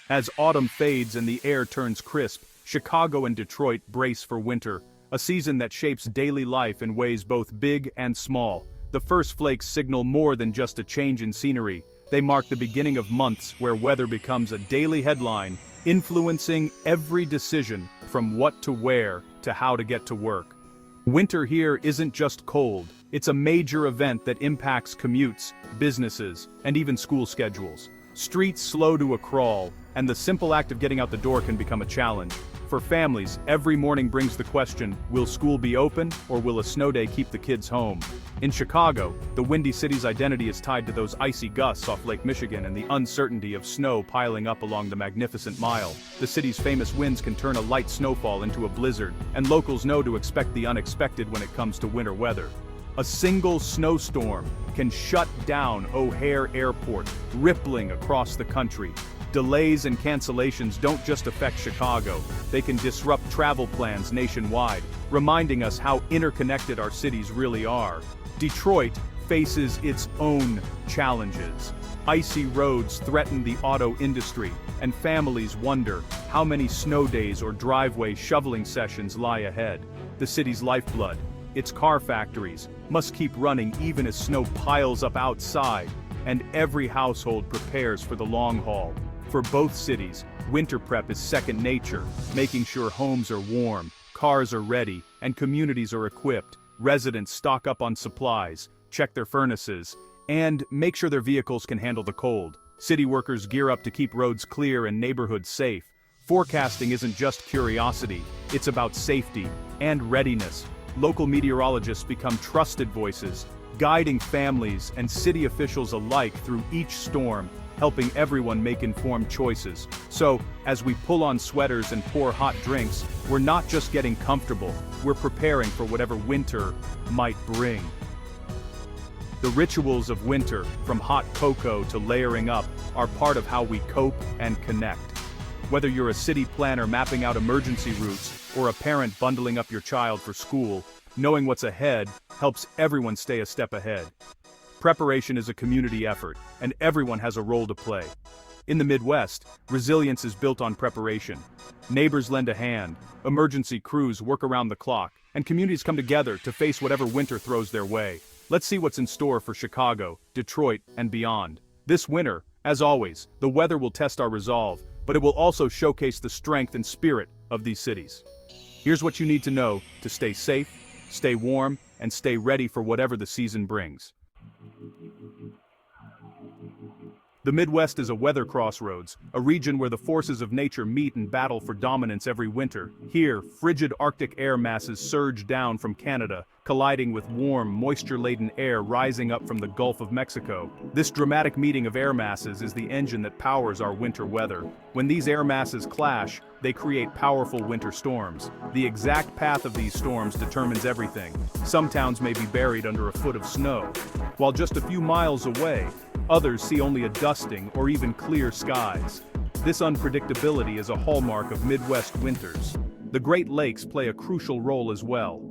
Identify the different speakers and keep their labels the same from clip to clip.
Speaker 1: As autumn fades and the air turns crisp, Chicago and Detroit brace for winter, a season that shapes daily life in ways both big and small. The first flakes signal more than just a change in scenery. They mark the beginning of months where weather becomes a daily headline, influencing every decision from what to wear to how to get to work. Winter here isn't just cold, it's a major event that impacts commutes, businesses, and even school schedules. Streets slow to a crawl, and the simple act of getting out the door can become a challenge. For families, every morning brings the question, will school be open, or will a snow day keep the kids home? In Chicago, the Windy City's identity is tied to those icy gusts off Lake Michigan and the uncertainty of snow piling up along the Magnificent Mile. The city's famous winds can turn a light snowfall into a blizzard, and locals know to expect the unexpected when it comes to winter weather. A single snowstorm can shut down O'Hare Airport, rippling across the country. Delays and cancellations don't just affect Chicago, they can disrupt travel plans nationwide, reminding us how interconnected our cities really are. Detroit faces its own challenges. Icy roads threaten the auto industry, and families wonder how many snow days or driveway shoveling sessions lie ahead. The city's lifeblood, its car factories, must keep running even as snow piles up outside, and every household prepares for the long haul. For both cities, winter prep is second nature, making sure homes are warm, cars are ready, and communities are equipped. Residents stock up on supplies, check their furnaces, and make sure their vehicles can handle the cold. City workers gear up to keep roads clear and neighborhoods safe. Forecasting isn't just curiosity, it's about safety and readiness. Local meteorologists become trusted voices, guiding families and city officials alike through each storm, helping everyone make informed choices. So, as we pull on sweaters and pour hot drinks, we're not just getting comfortable, we're preparing for whatever winter might bring. The rituals of winter, from hot cocoa to layering up, are part of how we cope and connect. Whether you're a city planner mapping out emergency routes, or a parent bundling up your child for school, knowing what's ahead helps everyone stay a step ahead. Preparation is a community effort, and everyone has a role to play. In the Midwest, resilience is built on preparation. Neighbors lend a hand, emergency crews work around the clock, and communities come together to face whatever winter throws their way. Let's see what's in store for Chicago, Detroit, and beyond. This winter, as always, the weather will test our resolve, but it will also showcase the strength and spirit of these cities. Here's what you need to know to stay safe, stay warm, and stay ready for whatever the season brings. The Midwest is a weather crossroads, a region where the forces of nature meet and battle for dominance every winter. Here, frigid Arctic air masses surge down from Canada, colliding with warm, moisture-laden air rising up from the Gulf of Mexico. This dramatic meeting of air masses is the engine that powers our winter weather. When these air masses clash, they create powerful winter storms. The exact path of these storms determines everything. Some towns may be buried under a foot of snow, while just a few miles away, others see only a dusting or even clear skies. This unpredictability is a hallmark of Midwest winters. The Great Lakes play a crucial role as well.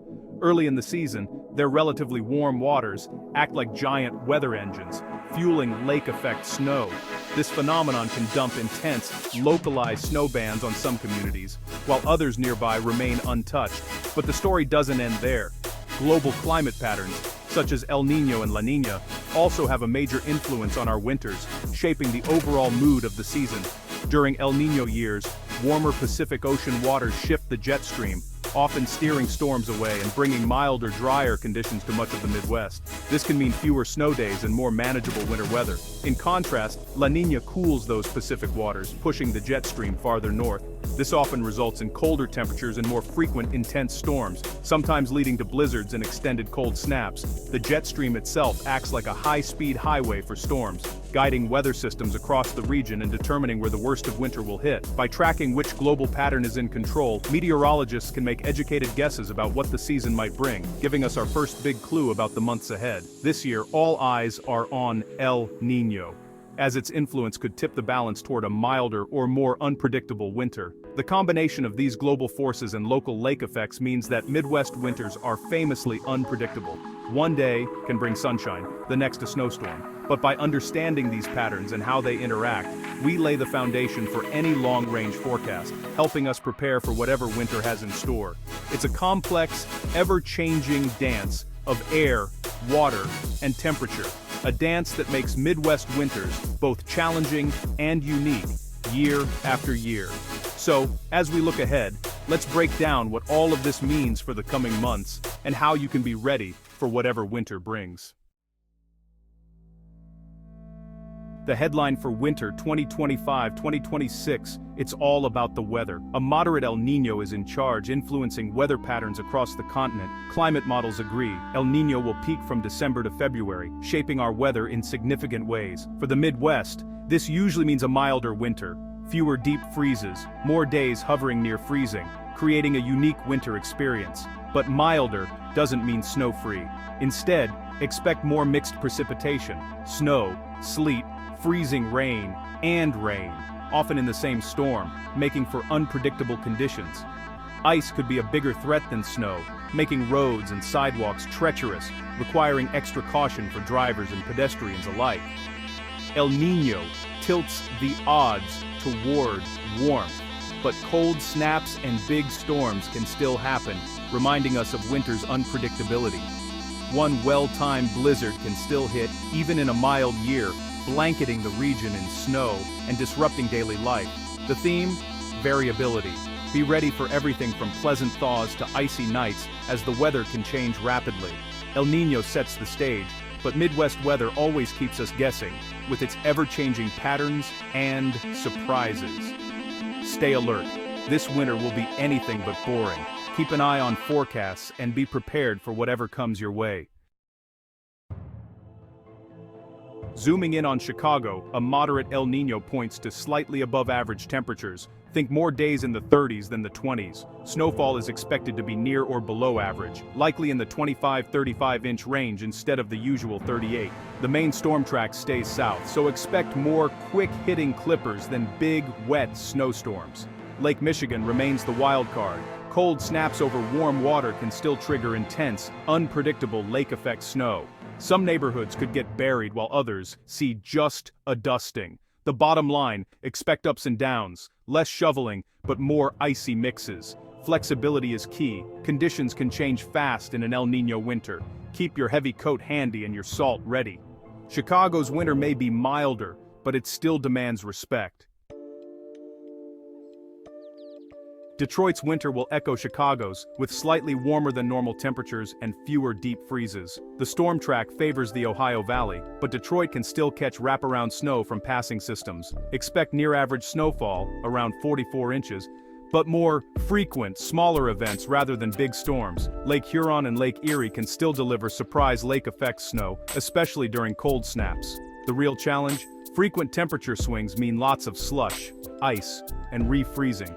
Speaker 1: Early in the season, their relatively warm waters act like giant weather engines, fueling lake-effect snow. This phenomenon can dump intense, localized snow bands on some communities, while others nearby remain untouched. But the story doesn't end there. Global climate patterns, such as El Niño and La Niña, also have a major influence on our winters, shaping the overall mood of the season. During El Niño years, warmer Pacific Ocean waters shift the jet stream, often steering storms away and bringing milder, drier conditions to much of the Midwest. This can mean fewer snow days and more manageable winter weather. In contrast, La Niña cools those Pacific waters, pushing the jet stream farther north. This often results in colder temperatures and more frequent, intense storms, sometimes leading to blizzards and extended cold snaps. The jet stream itself acts like a high-speed highway for storms, guiding weather systems across the region and determining where the worst of winter will hit. By tracking which global pattern is in control, meteorologists can make educated guesses about what the season might bring, giving us our first big clue about the months ahead. This year, all eyes are on El Niño, as its influence could tip the balance toward a milder or more unpredictable winter. The combination of these global forces and local lake effects means that Midwest winters are famously unpredictable. One day can bring sunshine, the next a snowstorm. But by understanding these patterns and how they interact, we lay the foundation for any long-range forecast, helping us prepare for whatever winter has in store. It's a complex, ever-changing dance of air, water, and temperature. A dance that makes Midwest winters both challenging and unique, year after year. So, as we look ahead, let's break down what all of this means for the coming months and how you can be ready for whatever winter brings. The headline for winter 2025-2026, it's all about the weather. A moderate El Niño is in charge, influencing weather patterns across the continent. Climate models agree, El Niño will peak from December to February, shaping our weather in significant ways. For the Midwest, this usually means a milder winter. Fewer deep freezes, more days hovering near freezing, creating a unique winter experience. But milder doesn't mean snow-free. Instead, expect more mixed precipitation, snow, sleet, freezing rain, and rain, often in the same storm, making for unpredictable conditions. Ice could be a bigger threat than snow, making roads and sidewalks treacherous, requiring extra caution for drivers and pedestrians alike. El Niño tilts the odds toward warmth, but cold snaps and big storms can still happen, reminding us of winter's unpredictability. One well-timed blizzard can still hit, even in a mild year, blanketing the region in snow and disrupting daily life. The theme? Variability. Be ready for everything from pleasant thaws to icy nights, as the weather can change rapidly. El Niño sets the stage, but Midwest weather always keeps us guessing, with its ever-changing patterns and surprises. Stay alert. This winter will be anything but boring. Keep an eye on forecasts and be prepared for whatever comes your way. Zooming in on Chicago, a moderate El Niño points to slightly above average temperatures. Think more days in the 30s than the 20s. Snowfall is expected to be near or below average, likely in the 25-35 inch range instead of the usual 38. The main storm track stays south, so expect more quick-hitting clippers than big, wet snowstorms. Lake Michigan remains the wild card. Cold snaps over warm water can still trigger intense, unpredictable lake-effect snow. Some neighborhoods could get buried while others see just a dusting. The bottom line, expect ups and downs, less shoveling, but more icy mixes. Flexibility is key. Conditions can change fast in an El Niño winter. Keep your heavy coat handy and your salt ready. Chicago's winter may be milder, but it still demands respect. Detroit's winter will echo Chicago's, with slightly warmer than normal temperatures and fewer deep freezes. The storm track favors the Ohio Valley, but Detroit can still catch wraparound snow from passing systems. Expect near-average snowfall, around 44 inches, but more frequent, smaller events rather than big storms. Lake Huron and Lake Erie can still deliver surprise lake-effect snow, especially during cold snaps. The real challenge? Frequent temperature swings mean lots of slush, ice, and refreezing.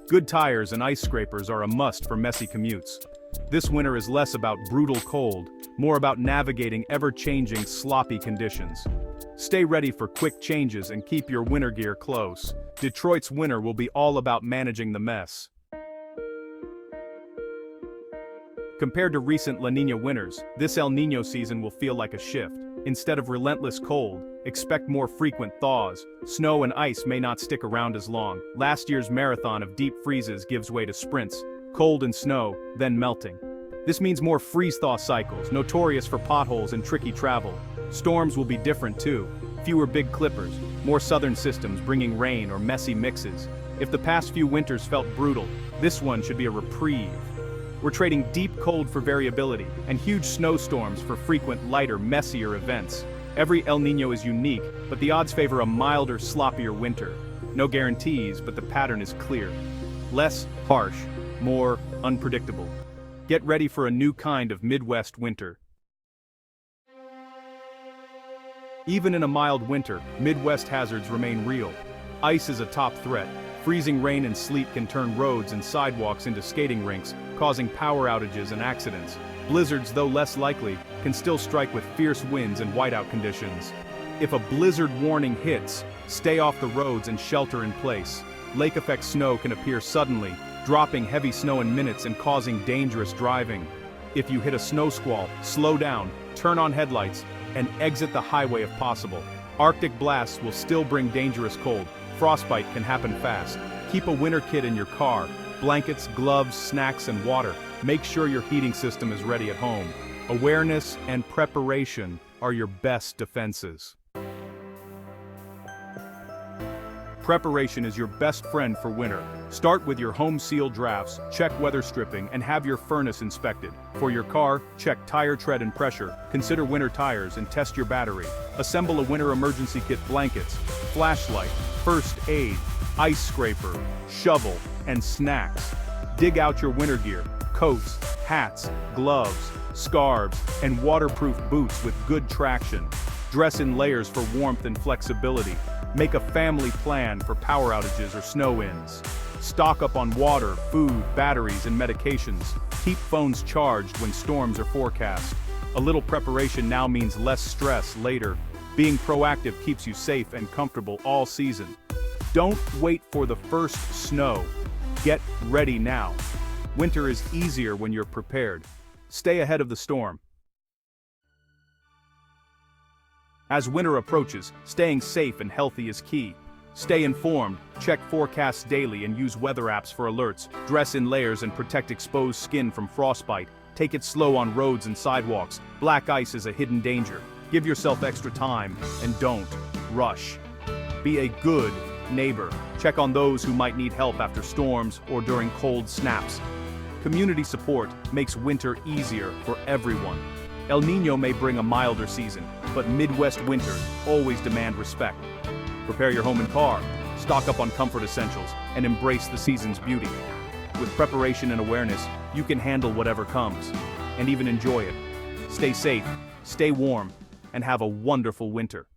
Speaker 1: Good tires and ice scrapers are a must for messy commutes. This winter is less about brutal cold, more about navigating ever-changing, sloppy conditions. Stay ready for quick changes and keep your winter gear close. Detroit's winter will be all about managing the mess. Compared to recent La Niña winters, this El Niño season will feel like a shift. Instead of relentless cold, expect more frequent thaws. Snow and ice may not stick around as long. Last year's marathon of deep freezes gives way to sprints, cold and snow, then melting. This means more freeze-thaw cycles, notorious for potholes and tricky travel. Storms will be different too. Fewer big clippers, more southern systems bringing rain or messy mixes. If the past few winters felt brutal, this one should be a reprieve. We're trading deep cold for variability, and huge snowstorms for frequent lighter, messier events. Every El Niño is unique, but the odds favor a milder, sloppier winter. No guarantees, but the pattern is clear. Less harsh, more unpredictable. Get ready for a new kind of Midwest winter. Even in a mild winter, Midwest hazards remain real. Ice is a top threat. Freezing rain and sleet can turn roads and sidewalks into skating rinks, causing power outages and accidents. Blizzards, though less likely, can still strike with fierce winds and whiteout conditions. If a blizzard warning hits, stay off the roads and shelter in place. Lake-effect snow can appear suddenly, dropping heavy snow in minutes and causing dangerous driving. If you hit a snow squall, slow down, turn on headlights, and exit the highway if possible. Arctic blasts will still bring dangerous cold. Frostbite can happen fast. Keep a winter kit in your car: blankets, gloves, snacks, and water. Make sure your heating system is ready at home. Awareness and preparation are your best defenses. Preparation is your best friend for winter. Start with your home seal drafts, check weather stripping, and have your furnace inspected. For your car, check tire tread and pressure, consider winter tires, and test your battery. Assemble a winter emergency kit: blankets, flashlight, first aid, ice scraper, shovel, and snacks. Dig out your winter gear: coats, hats, gloves, scarves, and waterproof boots with good traction. Dress in layers for warmth and flexibility. Make a family plan for power outages or snow-ins. Stock up on water, food, batteries, and medications. Keep phones charged when storms are forecast. A little preparation now means less stress later. Being proactive keeps you safe and comfortable all season. Don't wait for the first snow. Get ready now. Winter is easier when you're prepared. Stay ahead of the storm. As winter approaches, staying safe and healthy is key. Stay informed, check forecasts daily, and use weather apps for alerts. Dress in layers and protect exposed skin from frostbite. Take it slow on roads and sidewalks. Black ice is a hidden danger. Give yourself extra time, and don't rush. Be a good neighbor. Check on those who might need help after storms or during cold snaps. Community support makes winter easier for everyone. El Niño may bring a milder season, but Midwest winters always demand respect. Prepare your home and car, stock up on comfort essentials, and embrace the season's beauty. With preparation and awareness, you can handle whatever comes, and even enjoy it. Stay safe, stay warm, and have a wonderful winter.